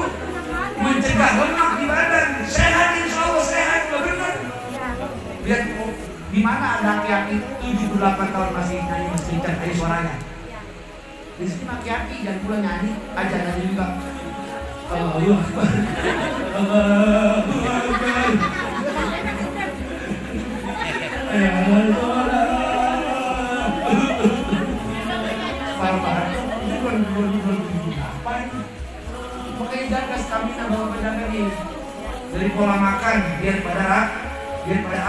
mencegah lemak di badan. Sehat insya Allah sehat, benar. Lihat di mana ada laki-laki 78 tahun masih nyanyi masih dari suaranya. Di sini laki-laki jangan pula nyanyi, aja nyanyi juga. Allahu Akbar. Allahu Akbar. Makanya jaga stamina bawa pedagang ini. Dari pola makan biar pada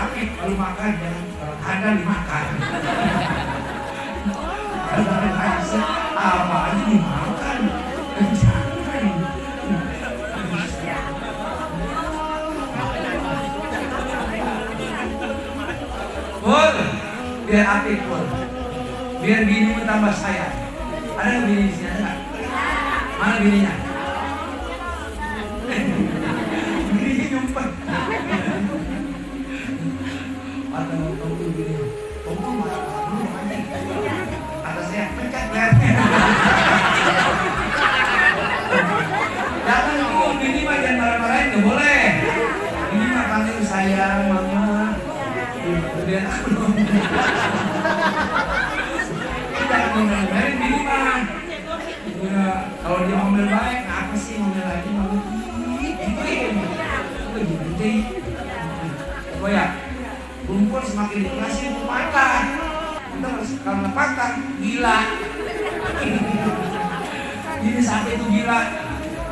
aktif kalau makan jangan ada dimakan. Apa aja dimakan. Pur, biar aktif pur. Biar binimu tambah sayang. Ada nggak bini di sini? Ada nggak? Mana bininya? Bininya nyumpet. Atau kamu bini? Kamu mana? Atas saya pencet lehernya. Jangan kamu bini mah jangan marah-marahin, nggak boleh. Ini mah panggil sayang, mama. Kemudian aku dong. Jangan ngomel-ngomelin bini mah. Kalau dia ngomel baik, apa sih ngomel lagi mau gituin. Oh ya, rumput semakin dikasih itu patah. Kita kalau patah gila. Ini sampai itu gila.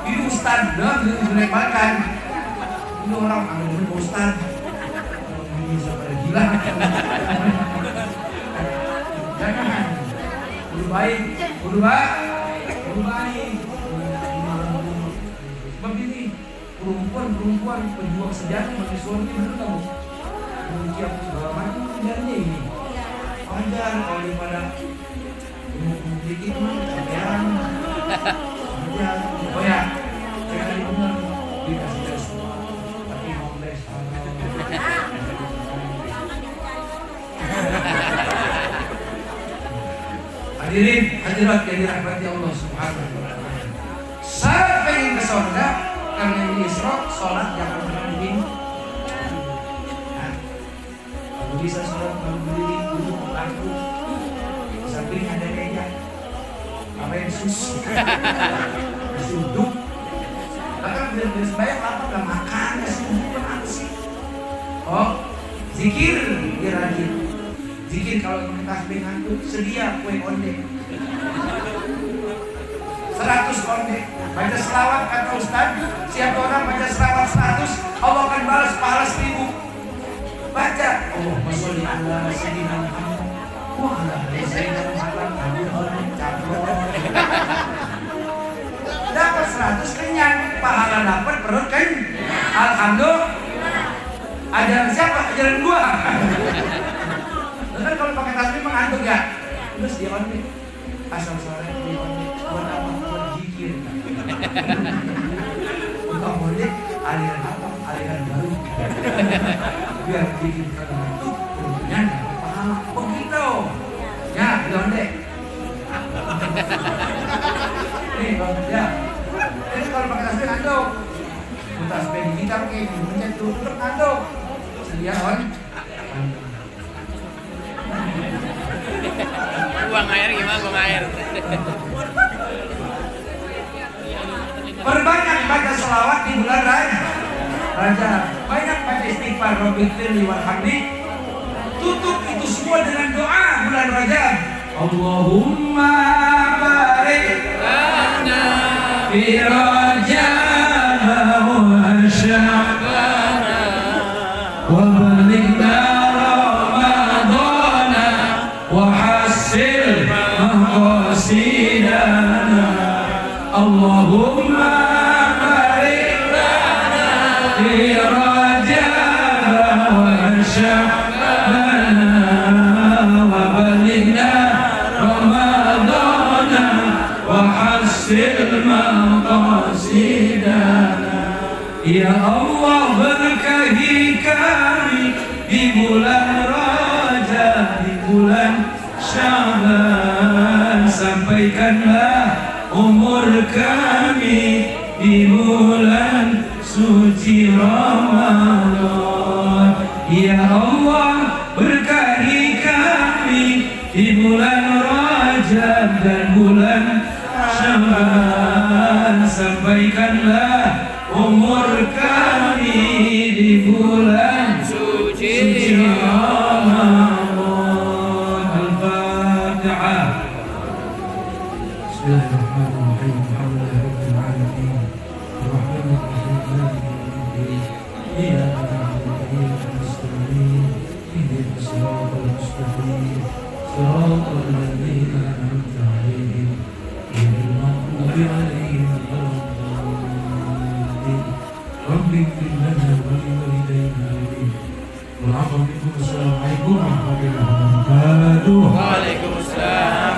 Ini ustad dah dileparkan. Ini orang ambil ustad. Ini sampai gila. Jangan. Udah baik, udah baik. Sebab ini perempuan pejuang sejati bagi suami benar kamu. Mengucap segala macam kerjanya ini. Wajar kalau daripada sedikit mah capean. Wajar. Oh ya, saya tadi benar dikasih tes. Tapi ngomles Hadirin, hadirat yang dirahmati Allah Subhanahu wa taala. Saya pengen ke surga karena ini Isra, sholat jangan pernah bikin. Kalau bisa sholat kalau berdiri duduk bangku, samping ada meja, apa yang sus, masih duduk. Bahkan beres sembahyang lapar nggak makan, masih duduk apa sih? Oh, zikir dia rajin. Zikir kalau ingin tasbih ngantuk, sedia kue onde 100 onde. Baca selawat kata Ustaz, siapa orang baca selawat 100, Allah akan balas pahala 1000. Baca Allahumma sholli ala sayyidina Muhammad wa ala ali sayyidina Muhammad. Dapat 100 kenyang, pahala dapat perut kan. Alhamdulillah. Ajaran siapa? Ajaran gua. Kan kalau pakai tasbih mengantuk ya, terus dia onde asal sore dia onde buat apa? Buat zikir. Untuk onde aliran apa? Aliran baru. Biar zikir kalau ngantuk, tentunya dapat pahala. Begitu. Ya, dia onde. Nih, ya. Ini kalau pakai tasbih ngantuk. Tasbih di gitar kayak mencet tuh tetap ngantuk. Sedia on. Buang air gimana buang air? Perbanyak baca selawat di bulan Rajab. Banyak baca istighfar Rabbighfirli warhamni. Tutup itu semua dengan doa bulan Rajab. Allahumma barik lana fi Rajab wa Sya'ban wa balighna Allahumma barik lana fi Rajab wa Sya'ban wa balighna Ramadan حسن مقاصدنا Ya Allah berkahi kami di bulan Rajab, di bulan Sya'ban. Sampaikanlah umur kami di bulan suci Ramadan. Ya Allah berkahi kami di bulan Rajab dan bulan Sya'ban. Sampaikanlah umur kami di bulan suci Ramadan. Al-Fatihah. Bismillahirrahmanirrahim. Alhamdulillahirabbil alamin. Arrahmanir rahim. Maliki yaumiddin. Iyyaka na'budu wa iyyaka nasta'in. Ihdinas siratal mustaqim. Siratal ladzina an'amta 'alaihim ghairil maghdubi 'alaihim رب اغفر لنا ولوالدينا والعفو منكم. السلام عليكم ورحمة الله وبركاته. Waalaikumsalam.